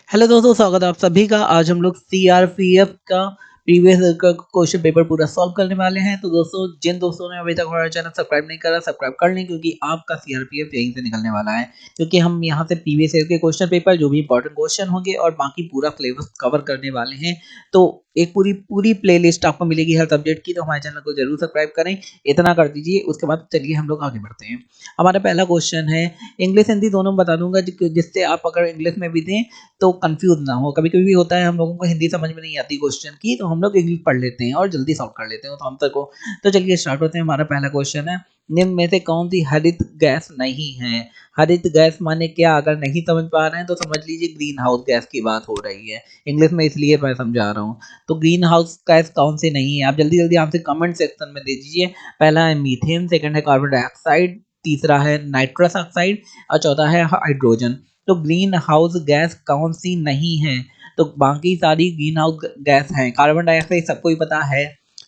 Hello दोस्तों, स्वागत है आप सभी का। आज हम लोग सीआरपीएफ का प्रीवियस का क्वेश्चन पेपर पूरा सॉल्व करने वाले हैं। तो दोस्तों, जिन दोस्तों ने अभी तक हमारा चैनल सब्सक्राइब नहीं करा, सब्सक्राइब कर लें क्योंकि आपका सीआरपीएफ यहीं से निकलने वाला है। क्योंकि हम यहाँ से प्रीवियस ईयर के क्वेश्चन पेपर जो भी इंपॉर्टेंट क्वेश्चन होंगे और बाकी पूरा सिलेबस कवर करने वाले हैं। तो एक पूरी पूरी प्लेलिस्ट आपको मिलेगी हर सब्जेक्ट की। तो हमारे चैनल को जरूर सब्सक्राइब करें, इतना कर दीजिए। उसके बाद चलिए हम लोग आगे बढ़ते हैं। हमारा पहला क्वेश्चन है, इंग्लिश हिंदी दोनों बता दूंगा जिससे आप अगर इंग्लिश में भी दें तो कंफ्यूज ना हो। कभी कभी होता है हम लोगों को हिंदी समझ में नहीं आती क्वेश्चन की, तो हम लोग इंग्लिश पढ़ लेते हैं और जल्दी सॉल्व कर लेते हैं उस आंसर को। तो चलिए स्टार्ट करते हैं। हमारा पहला क्वेश्चन है, निम्न में से कौन सी हरित गैस नहीं है? हरित गैस माने क्या? अगर नहीं समझ पा रहे हैं तो समझ लीजिए ग्रीन हाउस गैस की बात हो रही है। इंग्लिश में इसलिए मैं समझा रहा हूँ। तो ग्रीन हाउस गैस कौन सी नहीं है? आप जल्दी जल्दी आंसर कमेंट सेक्शन में दे दीजिए। पहला है मीथेन, सेकंड है कार्बन डाइऑक्साइड, तीसरा है नाइट्रस ऑक्साइड और चौथा है हाइड्रोजन। तो ग्रीन हाउस गैस कौन सी नहीं है? तो बाकी सारी ग्रीन हाउस गैस हैं। कार्बन डाइऑक्साइड सबको ही पता है,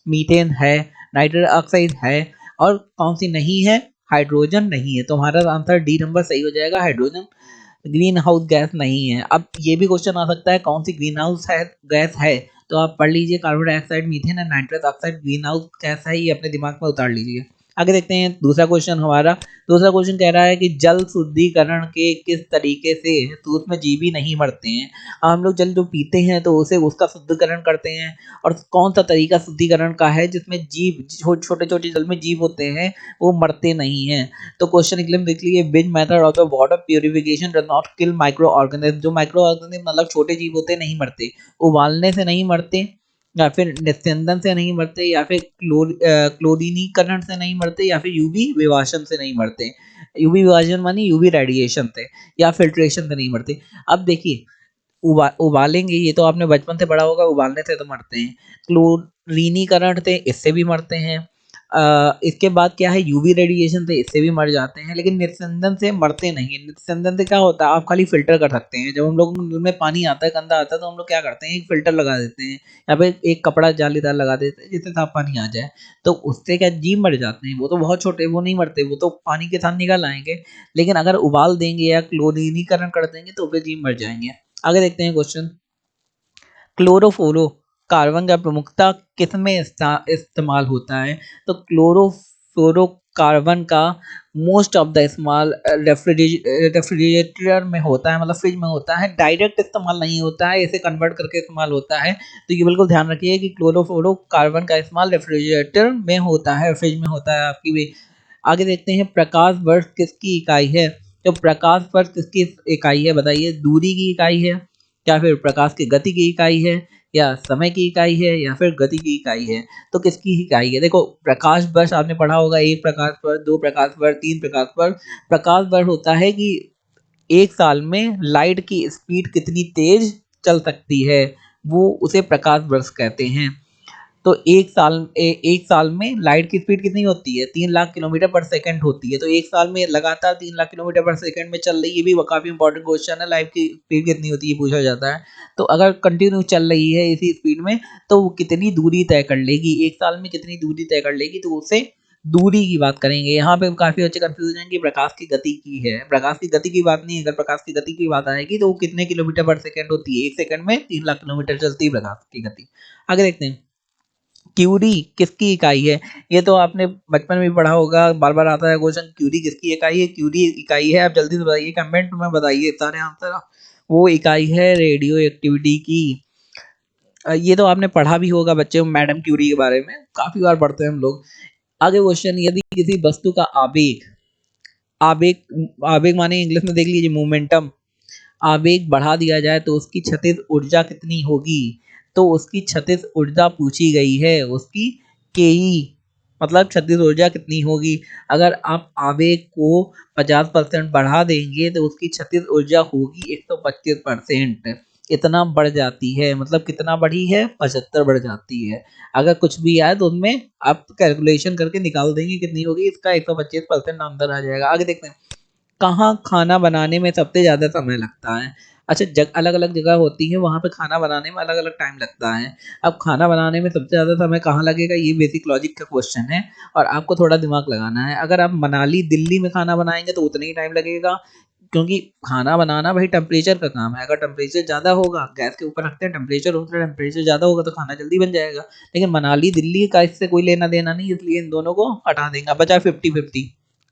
मीथेन है, नाइट्रस ऑक्साइड है, और कौन सी नहीं है? हाइड्रोजन नहीं है। तो हमारा आंसर डी नंबर सही हो जाएगा, हाइड्रोजन ग्रीन हाउस गैस नहीं है। अब ये भी क्वेश्चन आ सकता है कौन सी ग्रीन हाउस है गैस है, तो आप पढ़ लीजिए कार्बन डाइऑक्साइड, मीथेन और nitrous oxide green house gas है, ये अपने दिमाग में उतार लीजिए। आगे देखते हैं दूसरा क्वेश्चन हमारा। दूसरा क्वेश्चन कह रहा है कि जल शुद्धिकरण के किस तरीके से, तो उसमें जीव ही नहीं मरते हैं। हम लोग जल जो पीते हैं तो उसे उसका शुद्धिकरण करते हैं, और कौन सा तरीका शुद्धिकरण का है जिसमें जीव छोटे छोटे जल में जीव होते हैं वो मरते नहीं हैं। तो क्वेश्चन एकदम देख लीजिए, which method of the water purification does not kill micro organism. जो माइक्रो ऑर्गेनिज्म मतलब छोटे जीव होते नहीं मरते, उबालने से नहीं मरते, या फिर निस्यंदन से नहीं मरते, या फिर क्लोरीनीकरण से नहीं मरते, या फिर यूवी विभाजन से नहीं मरते। यूवी विभाजन मानी यूवी रेडिएशन से, या फिल्ट्रेशन से नहीं मरते। अब देखिए, उबालेंगे, ये तो आपने बचपन से पढ़ा होगा, उबालने से तो मरते हैं। क्लोरीनीकरण से इससे भी मरते हैं। इसके बाद क्या है, यूवी रेडिएशन से इससे भी मर जाते हैं, लेकिन निस्यंदन से मरते नहीं है। निस्यंदन से क्या होता है, आप खाली फिल्टर कर सकते हैं। जब हम लोग में पानी आता है, गंदा आता है, तो हम लोग क्या करते हैं, एक फिल्टर लगा देते हैं, या फिर एक कपड़ा जालीदार लगा देते हैं जिससे साफ पानी आ जाए। तो उससे क्या जीव मर जाते हैं? वो तो बहुत छोटे, वो नहीं मरते, वो तो पानी के साथ निकल आएंगे। लेकिन अगर उबाल देंगे या क्लोरीनीकरण कर देंगे तो फिर जीव मर जाएंगे। आगे देखते हैं क्वेश्चन, क्लोरोफ्लोरो कार्बन का प्रमुखता किसमें इस्तेमाल होता है? तो क्लोरोफ्लोरो कार्बन का मोस्ट ऑफ द इस्तेमाल रेफ्रिजरेटर में होता है, मतलब फ्रिज में होता है। डायरेक्ट इस्तेमाल नहीं होता है, इसे कन्वर्ट करके इस्तेमाल होता है। तो ये बिल्कुल ध्यान रखिए कि क्लोरोफ्लोरो कार्बन का इस्तेमाल रेफ्रिजरेटर में होता है, फ्रिज में होता है आपकी भी। आगे देखते हैं, प्रकाश वर्ष किसकी इकाई है? तो प्रकाश वर्ष किसकी इकाई है बताइए? दूरी की इकाई है, या फिर प्रकाश की गति की इकाई है, या समय की इकाई है, या फिर गति की इकाई है? तो किसकी इकाई है? देखो, प्रकाश वर्ष आपने पढ़ा होगा, एक प्रकाश वर्ष, दो प्रकाश वर्ष, तीन प्रकाश वर्ष। प्रकाश वर्ष होता है कि एक साल में लाइट की स्पीड कितनी तेज चल सकती है, वो उसे प्रकाश वर्ष कहते हैं। तो एक साल में लाइट की स्पीड कितनी होती है? 3 लाख किलोमीटर पर सेकंड होती है। तो एक साल में लगातार 3 लाख किलोमीटर पर सेकंड में चल रही है, ये भी काफी इंपॉर्टेंट क्वेश्चन है। लाइट की स्पीड कितनी होती है पूछा जाता है। तो अगर कंटिन्यू चल रही है इसी स्पीड में, तो वो कितनी दूरी तय कर लेगी, एक साल में कितनी दूरी तय कर लेगी, तो उसे दूरी की बात करेंगे। यहाँ पे काफी अच्छे कंफ्यूजन की प्रकाश की गति की है, प्रकाश की गति की बात नहीं। अगर प्रकाश की गति की बात आएगी तो वो कितने किलोमीटर पर सेकंड होती है? एक सेकंड में 3 लाख किलोमीटर चलती है प्रकाश की गति। आगे देखते हैं, क्यूरी किसकी इकाई है? ये तो आपने बचपन में भी पढ़ा होगा, बार बार आता है क्वेश्चन, क्यूरी किसकी इकाई है? क्यूरी इकाई है, आप जल्दी से बताइए, कमेंट में बताइए सारे आंसर। वो इकाई है रेडियो एक्टिविटी की। ये तो आपने पढ़ा भी होगा बच्चे, मैडम क्यूरी के बारे में काफी बार पढ़ते हैं हम लोग। आगे क्वेश्चन, यदि किसी वस्तु का आवेग आवेग आवेग माने इंग्लिश में देख लीजिए मोमेंटम, आवेग बढ़ा दिया जाए तो उसकी क्षतिज ऊर्जा कितनी होगी? तो उसकी क्षतिज ऊर्जा पूछी गई है, उसकी केई मतलब क्षतिज ऊर्जा कितनी होगी। अगर आप आवेग को 50% बढ़ा देंगे तो उसकी क्षतिज ऊर्जा होगी 125%। इतना बढ़ जाती है, मतलब कितना बढ़ी है? 75 बढ़ जाती है। अगर कुछ भी आए तो उनमें आप कैलकुलेशन करके निकाल देंगे कितनी होगी, इसका 125% अंदर आ जाएगा। आगे देखते हैं, कहाँ खाना बनाने में सबसे ज़्यादा समय लगता है? अच्छा, अलग अलग जगह होती है, वहाँ पे खाना बनाने में अलग अलग टाइम लगता है। अब खाना बनाने में सबसे ज़्यादा समय कहाँ लगेगा, ये बेसिक लॉजिक का क्वेश्चन है, और आपको थोड़ा दिमाग लगाना है। अगर आप मनाली दिल्ली में खाना बनाएंगे तो उतना ही टाइम लगेगा। क्योंकि खाना बनाना भाई टेम्परेचर का काम है। अगर टेम्परेचर ज़्यादा होगा, गैस के ऊपर रखते हैं, टेम्परेचर होता है, टेम्परेचर ज़्यादा होगा तो खाना जल्दी बन जाएगा। लेकिन मनाली दिल्ली का इससे कोई लेना देना नहीं, इसलिए इन दोनों को हटा देंगे। बचा 50-50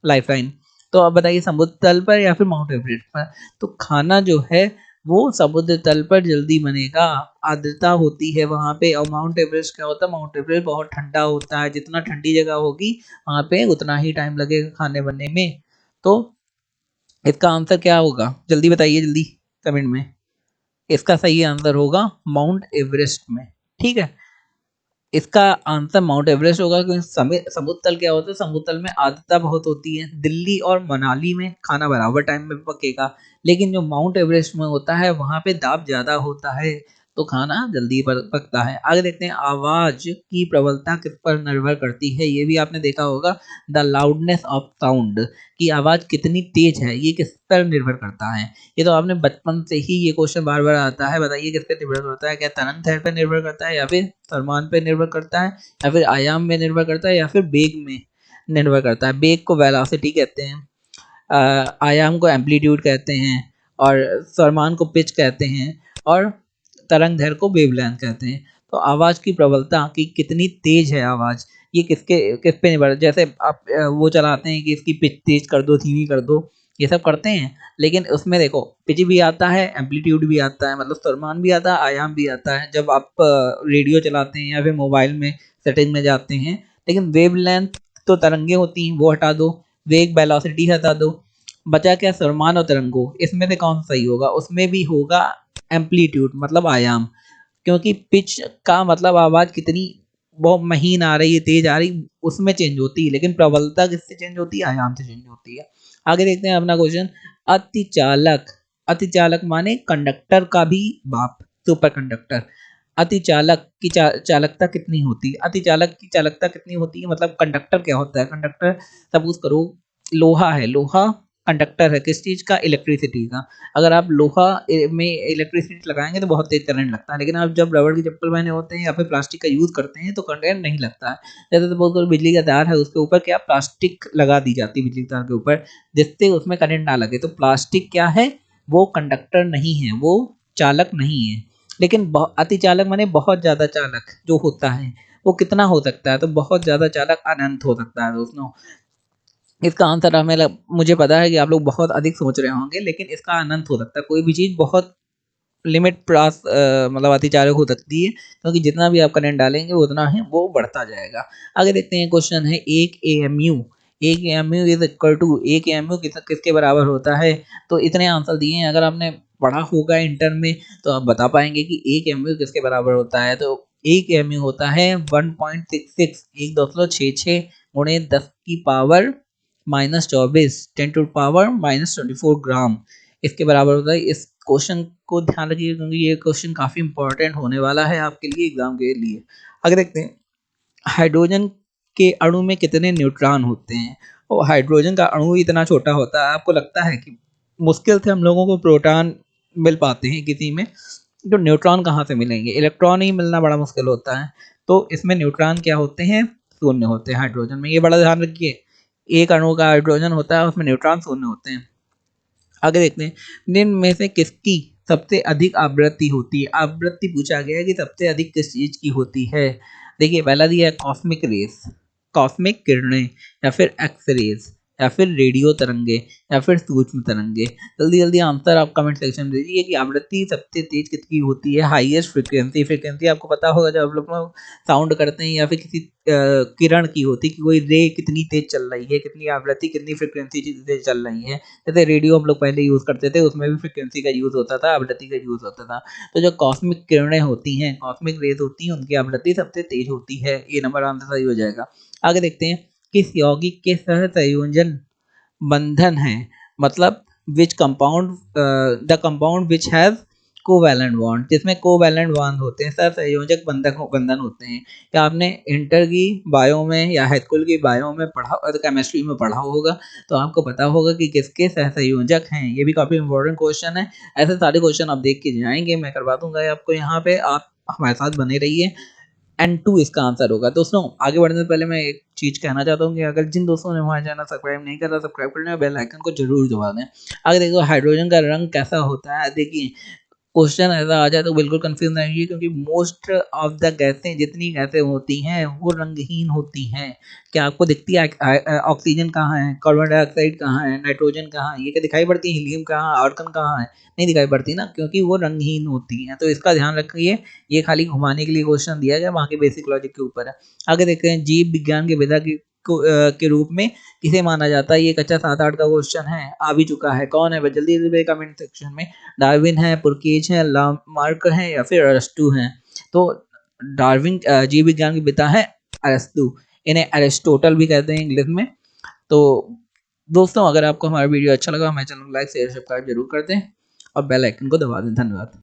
लाइफ लाइन। तो अब बताइए, समुद्र तल पर या फिर माउंट एवरेस्ट पर? तो खाना जो है वो समुद्र तल पर जल्दी बनेगा, आर्द्रता होती है वहां पे। और माउंट एवरेस्ट क्या होता है? माउंट एवरेस्ट बहुत ठंडा होता है, जितना ठंडी जगह होगी वहां पे उतना ही टाइम लगेगा खाने बनने में। तो इसका आंसर क्या होगा? जल्दी बताइए, जल्दी कमेंट में। इसका सही आंसर होगा माउंट एवरेस्ट में। ठीक है, इसका आंसर माउंट एवरेस्ट होगा, क्योंकि समुद्र तल क्या होता है? समुद्र तल में आर्द्रता बहुत होती है। दिल्ली और मनाली में खाना बराबर टाइम में पकेगा, लेकिन जो माउंट एवरेस्ट में होता है वहां पे दाब ज्यादा होता है, तो खाना जल्दी पकता है। आगे देखते हैं, आवाज की प्रबलता किस पर निर्भर करती है? ये भी आपने देखा होगा, द लाउडनेस ऑफ साउंड, की आवाज कितनी तेज है, ये किस पर निर्भर करता है? ये तो आपने बचपन से ही ये क्वेश्चन बार बार आता है। बताइए किस पे निर्भर करता है? क्या तरंग दैर्ध्य पर निर्भर करता है, या फिर तापमान पे निर्भर करता है, या फिर आयाम में निर्भर करता है, या फिर बेग में निर्भर करता है? बेग को वेलोसिटी कहते हैं, आयाम को एम्पलीट्यूड कहते हैं, और स्वरमान को पिच कहते हैं, और तरंग दैर्ध्य को वेवलेंथ कहते हैं। तो आवाज की प्रबलता कि कितनी तेज है आवाज, ये किस पे निर्भर? जैसे आप वो चलाते हैं कि इसकी पिच तेज कर दो, धीमी कर दो, ये सब करते हैं, लेकिन उसमें देखो पिच भी आता है, एम्पलीट्यूड भी आता है, मतलब स्वरमान भी आता है, आयाम भी आता है जब आप रेडियो चलाते हैं या फिर मोबाइल में सेटिंग में जाते हैं। लेकिन वेवलेंथ तो तरंगे होती हैं, वो हटा दो, वेग वेलोसिटी हटा दो, बचा क्या? स्वरमान और तरंगों। इसमें से कौन सही होगा? उसमें भी होगा एम्पलीट्यूड, मतलब आयाम, क्योंकि पिच का मतलब आवाज कितनी बहुत महीन आ रही है, तेज आ रही, उसमें चेंज होती है, लेकिन प्रबलता किससे चेंज होती है? आयाम से चेंज होती है। आगे देखते हैं अपना क्वेश्चन, अतिचालक। अतिचालक माने कंडक्टर का भी बाप, सुपर कंडक्टर। अतिचालक की चालकता कितनी होती है? अतिचालक की चालकता कितनी होती है, मतलब कंडक्टर क्या होता है? कंडक्टर सपोज करो लोहा है, लोहा कंडक्टर है किस चीज का? इलेक्ट्रिसिटी का। अगर आप लोहा में इलेक्ट्रिसिटी लगाएंगे तो बहुत तेज करंट लगता है, लेकिन आप जब रबड़ की चप्पल पहने होते हैं या फिर प्लास्टिक का यूज करते हैं तो करंट नहीं लगता है। जैसे सपोज करो बिजली का तार है, उसके ऊपर क्या प्लास्टिक लगा दी जाती है बिजली के तार के ऊपर, जिससे उसमें करंट ना लगे। तो प्लास्टिक क्या है? वो कंडक्टर नहीं है, वो चालक नहीं है। लेकिन अति चालक माने बहुत ज्यादा चालक जो होता है, वो कितना हो सकता है? तो बहुत ज्यादा चालक अनंत हो सकता है दोस्तों। इसका आंसर मुझे पता है कि आप लोग बहुत अधिक सोच रहे होंगे, लेकिन इसका अनंत हो सकता है। कोई भी चीज बहुत लिमिट पास मतलब अतिचालक हो सकती है, क्योंकि जितना भी आप करंट डालेंगे उतना ही वो बढ़ता जाएगा। आगे देखते हैं, क्वेश्चन है, एक एएमयू, एक एएमयू इज इक्वल टू, एक एएमयू किसके बराबर होता है? तो इतने आंसर दिए हैं, अगर आपने पढ़ा होगा इंटर में तो आप बता पाएंगे कि एक एएमयू किसके बराबर होता है। तो एक एएमयू होता है 1.66, 1.66 गुणे 10 की पावर -24, 10 टू पावर -24 ग्राम, इसके बराबर होता है। इस क्वेश्चन को ध्यान रखिए, क्योंकि ये क्वेश्चन काफी इंपॉर्टेंट होने वाला है आपके लिए एग्जाम के लिए। आगे देखते हैं, हाइड्रोजन के अणु में कितने न्यूट्रॉन होते हैं? और हाइड्रोजन का अणु इतना छोटा होता है, आपको लगता है कि मुश्किल से हम लोगों को प्रोटॉन मिल पाते हैं किसी में, तो न्यूट्रॉन कहाँ से मिलेंगे? इलेक्ट्रॉन ही मिलना बड़ा मुश्किल होता है। तो इसमें न्यूट्रॉन क्या होते हैं? शून्य होते हैं हाइड्रोजन में, ये बड़ा ध्यान रखिए। एक अणु का हाइड्रोजन होता है, उसमें न्यूट्रॉन शून्य होते हैं। आगे देखते हैं, निम्न में से किसकी सबसे अधिक आवृत्ति होती है? आवृत्ति पूछा गया है कि सबसे अधिक किस चीज की होती है। देखिए पहला दिया है कॉस्मिक रेस, कॉस्मिक किरणें, या फिर एक्स रेस, या फिर रेडियो तरंगे, या फिर सूक्ष्म तरंगे। जल्दी जल्दी आंसर आप कमेंट सेक्शन में दीजिए कि आवृत्ति सबसे तेज किसकी होती है? हाईएस्ट फ्रिक्वेंसी, फ्रिक्वेंसी आपको पता होगा जब आप लोग साउंड करते हैं या फिर किसी किरण की होती है कि कोई रे कितनी तेज चल रही है, कितनी आवृत्ति, कितनी फ्रिक्वेंसी से चल रही है। जैसे रेडियो हम लोग पहले यूज करते थे, उसमें भी फ्रिक्वेंसी का यूज होता था, आवृत्ति का यूज होता था। तो जो कॉस्मिक किरणें होती हैं, कॉस्मिक रेज होती हैं, उनकी आवृत्ति सबसे तेज होती है। ये नंबर आंसर सही हो जाएगा। आगे देखते हैं, किस यौगिक के सह संयोजन बंधन है, मतलब which compound, the compound which has covalent bond, जिसमें कोवैलेंट बॉन्ड होते हैं, सहसंयोजक बंधन होते हैं। क्या आपने इंटर की बायो में या हाई स्कूल की बायो में पढ़ा और केमिस्ट्री में पढ़ा होगा, तो आपको पता होगा कि किसके सहसंयोजक हैं। ये भी काफी इंपॉर्टेंट क्वेश्चन है। ऐसे सारे क्वेश्चन आप देख के जाएंगे, मैं करवा दूंगा आपको यहाँ पे, आप हमारे साथ बने रहिए। N2 इसका आंसर होगा। दोस्तों आगे बढ़ने से पहले मैं एक चीज़ कहना चाहता हूँ कि अगर जिन दोस्तों ने हमारा चैनल सब्सक्राइब नहीं करा, सब्सक्राइब कर लें और बेल आइकन को जरूर दबा दें। आगे देखो हाइड्रोजन का रंग कैसा होता है। देखिए क्वेश्चन ऐसा आ जाए तो बिल्कुल कंफ्यूज नहीं होइए, क्योंकि मोस्ट ऑफ द गैसें, जितनी गैसें होती हैं वो रंगहीन होती हैं। क्या आपको दिखती है ऑक्सीजन कहाँ है, कार्बन डाइऑक्साइड कहाँ है, नाइट्रोजन कहाँ है, ये क्या दिखाई पड़ती है, हीलियम कहाँ, आर्गन कहाँ है? नहीं दिखाई पड़ती ना, क्योंकि वो रंगहीन होती हैं। तो इसका ध्यान रखिए, ये खाली घुमाने के लिए क्वेश्चन दिया गया, बाकी बेसिक लॉजिक के ऊपर है। आगे देखते हैं, जीव विज्ञान के पिता के रूप में किसे माना जाता है। ये कच्चा 7-8 का क्वेश्चन है, आ भी चुका है। कौन है? जल्दी जल्दी कमेंट सेक्शन में। डार्विन है, पुरकेज है, लामार्क है या फिर अरस्तू है? तो डार्विन जीव विज्ञान के पिता है अरस्तू, इन्हें अरिस्टोटल भी कहते हैं इंग्लिश में। तो दोस्तों अगर आपको हमारा वीडियो अच्छा लगा, हमारे चैनल को लाइक शेयर सब्सक्राइब जरूर कर दें और बेल आइकन को दबा दें। धन्यवाद।